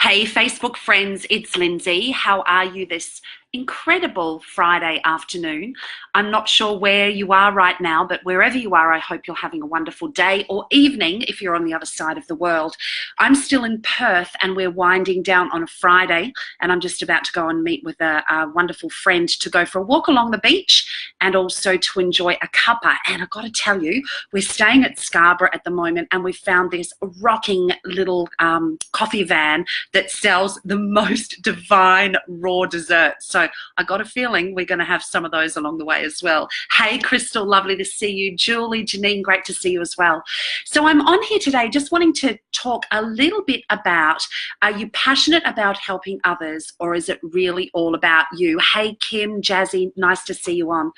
Hey, Facebook friends, it's Lyndsey. How are you this incredible Friday afternoon? I'm not sure where you are right now, but wherever you are, I hope you're having a wonderful day or evening if you're on the other side of the world. I'm still in Perth and we're winding down on a Friday, and I'm just about to go and meet with a wonderful friend to go for a walk along the beach and also to enjoy a cuppa. And I've got to tell you, we're staying at Scarborough at the moment, and we found this rocking little coffee van that sells the most divine raw desserts. So I got a feeling we're going to have some of those along the way as well. Hey, Crystal, lovely to see you. Julie, Janine, great to see you as well. So I'm on here today just wanting to talk a little bit about, are you passionate about helping others, or is it really all about you? Hey, Kim, Jazzy, nice to see you on.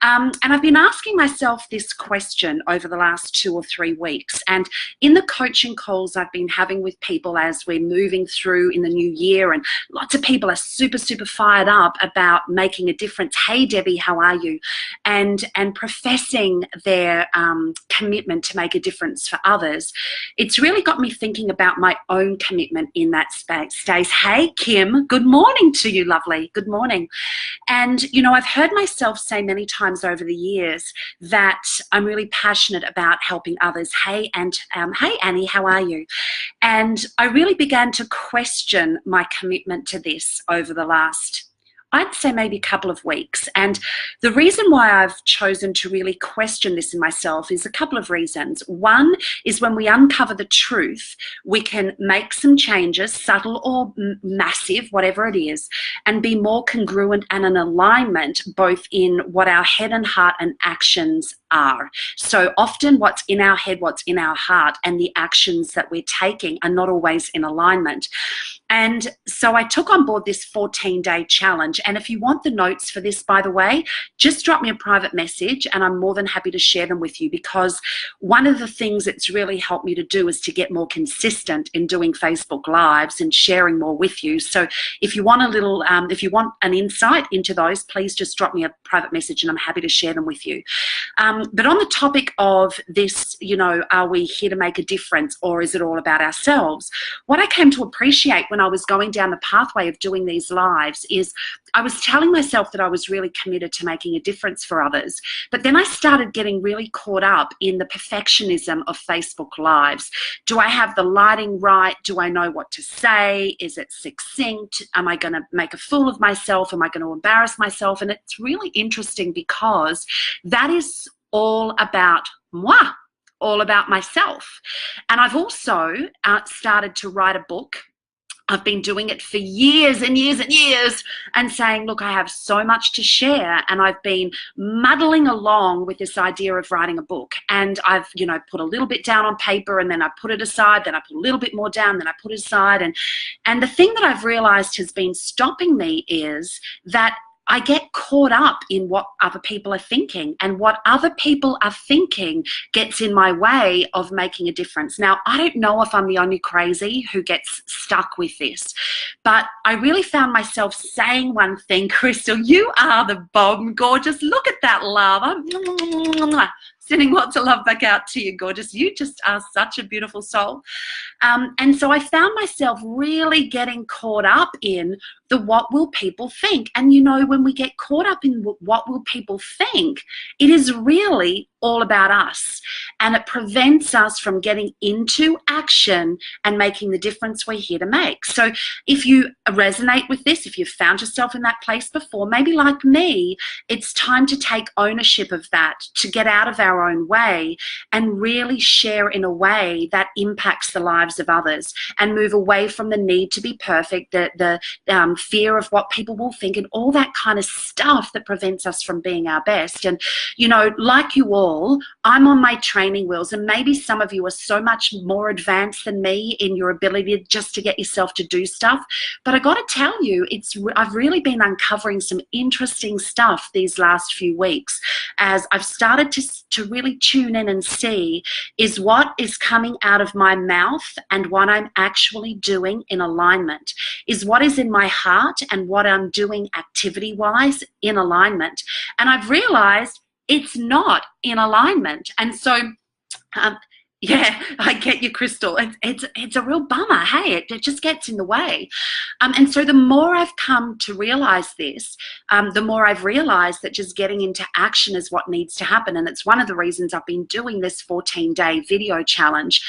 And I've been asking myself this question over the last 2 or 3 weeks. And in the coaching calls I've been having with people as we're moving through in the new year, and lots of people are super, super fired up about making a difference. Hey, Debbie, how are you? And professing their commitment to make a difference for others. It's really got me thinking about my own commitment in that space. Hey, Kim, good morning to you, lovely. Good morning. And, you know, I've heard myself say many times over the years that I'm really passionate about helping others. Hey, and hey, Annie, how are you? And I really began to question my commitment to this over the last, I'd say maybe a couple of weeks. And the reason why I've chosen to really question this in myself is a couple of reasons. One is when we uncover the truth, we can make some changes, subtle or massive, whatever it is, and be more congruent and in alignment both in what our head and heart and actions are. So often what's in our head, what's in our heart, and the actions that we're taking are not always in alignment. And so I took on board this 14-day challenge. And if you want the notes for this, by the way, just drop me a private message and I'm more than happy to share them with you, because one of the things that's really helped me to do is to get more consistent in doing Facebook Lives and sharing more with you. So if you want a little, if you want an insight into those, please just drop me a private message and I'm happy to share them with you. But on the topic of this, you know, are we here to make a difference, or is it all about ourselves? What I came to appreciate when I was going down the pathway of doing these lives is I was telling myself that I was really committed to making a difference for others. But then I started getting really caught up in the perfectionism of Facebook Lives. Do I have the lighting right? Do I know what to say? Is it succinct? Am I going to make a fool of myself? Am I going to embarrass myself? And it's really interesting because that is all about moi, all about myself. And I've also started to write a book. I've been doing it for years and years and years and saying, look, I have so much to share. And I've been muddling along with this idea of writing a book. And I've, you know, put a little bit down on paper, and then I put it aside, then I put a little bit more down, then I put it aside. And the thing that I've realized has been stopping me is that I get caught up in what other people are thinking, and what other people are thinking gets in my way of making a difference. Now, I don't know if I'm the only crazy who gets stuck with this, but I really found myself saying one thing. Crystal, you are the bomb, gorgeous. Look at that lava. Sending lots of love back out to you, gorgeous. You just are such a beautiful soul. And so I found myself really getting caught up in the what will people think. And you know, when we get caught up in what will people think, it is really all about us. And it prevents us from getting into action and making the difference we're here to make. So if you resonate with this, if you've found yourself in that place before, maybe like me, it's time to take ownership of that, to get out of our own way and really share in a way that impacts the lives of others, and move away from the need to be perfect, the fear of what people will think, and all that kind of stuff that prevents us from being our best. And, you know, like you all, I'm on my training wheels, and maybe some of you are so much more advanced than me in your ability just to get yourself to do stuff. But I got to tell you, I've really been uncovering some interesting stuff these last few weeks as I've started to really tune in and see, is what is coming out of my mouth and what I'm actually doing in alignment? Is what is in my heart and what I'm doing activity-wise in alignment? And I've realized it's not in alignment. And so Yeah, I get you, Crystal. It's a real bummer. Hey, it just gets in the way. And so the more I've come to realize this, the more I've realized that just getting into action is what needs to happen. And it's one of the reasons I've been doing this 14-day video challenge,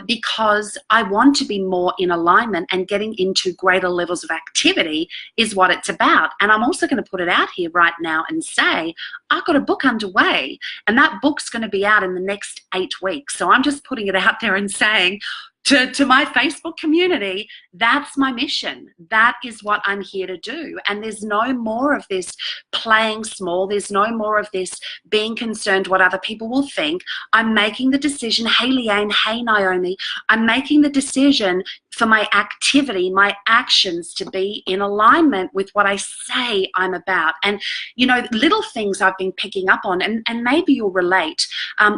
because I want to be more in alignment, and getting into greater levels of activity is what it's about. And I'm also going to put it out here right now and say, I've got a book underway, and that book's going to be out in the next 8 weeks. So I'm just putting it out there and saying to my Facebook community, that's my mission. That is what I'm here to do. And there's no more of this playing small. There's no more of this being concerned what other people will think. I'm making the decision. Hey, Leanne. Hey, Naomi. I'm making the decision for my activity, my actions to be in alignment with what I say I'm about. And, you know, little things I've been picking up on, and maybe you'll relate.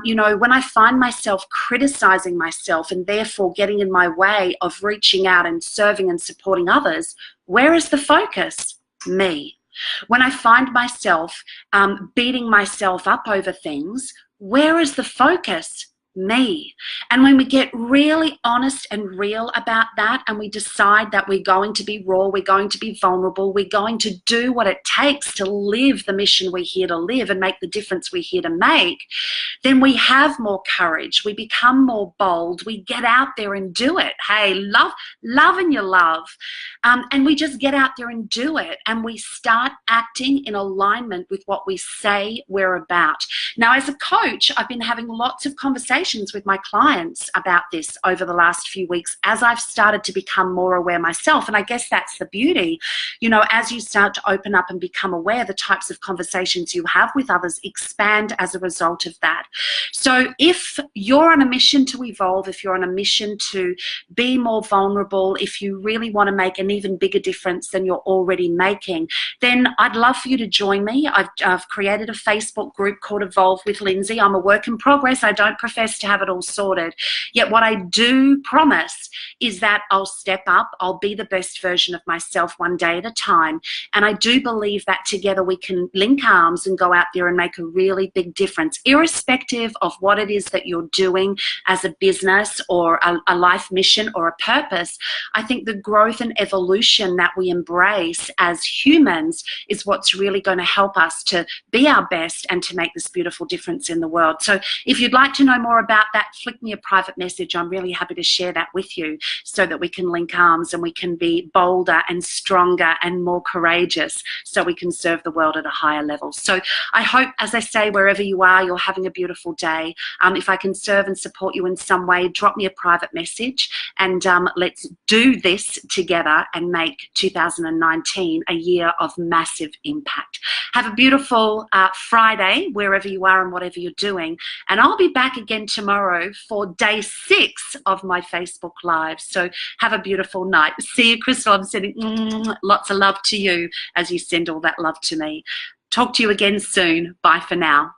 You know, when I find myself criticizing myself and therefore getting in my way of reaching out and serving and supporting others, where is the focus? Me. When I find myself beating myself up over things, where is the focus? Me. And when we get really honest and real about that, and we decide that we're going to be raw, we're going to be vulnerable, we're going to do what it takes to live the mission we're here to live and make the difference we're here to make, then we have more courage, we become more bold, we get out there and do it. Hey, love and you love. And we just get out there and do it, and we start acting in alignment with what we say we're about. Now, as a coach, I've been having lots of conversations with my clients about this over the last few weeks as I've started to become more aware myself. And I guess that's the beauty. You know, as you start to open up and become aware, the types of conversations you have with others expand as a result of that. So if you're on a mission to evolve, if you're on a mission to be more vulnerable, if you really want to make an even bigger difference than you're already making, then I'd love for you to join me. I've created a Facebook group called Evolve with Lyndsey. I'm a work in progress. I don't profess to have it all sorted. Yet what I do promise is that I'll step up. I'll be the best version of myself one day at a time. And I do believe that together we can link arms and go out there and make a really big difference, irrespective of what it is that you're doing as a business or a life mission or a purpose. I think the growth and evolution that we embrace as humans is what's really going to help us to be our best and to make this beautiful difference in the world. So if you'd like to know more about that, flick me a private message. I'm really happy to share that with you so that we can link arms and we can be bolder and stronger and more courageous so we can serve the world at a higher level. So I hope, as I say, wherever you are, you're having a beautiful day. If I can serve and support you in some way, drop me a private message, and let's do this together and make 2019 a year of massive impact. Have a beautiful Friday wherever you are and whatever you're doing, and I'll be back again tomorrow for day 6 of my Facebook Live. So have a beautiful night. See you, Crystal. I'm sending lots of love to you as you send all that love to me. Talk to you again soon. Bye for now.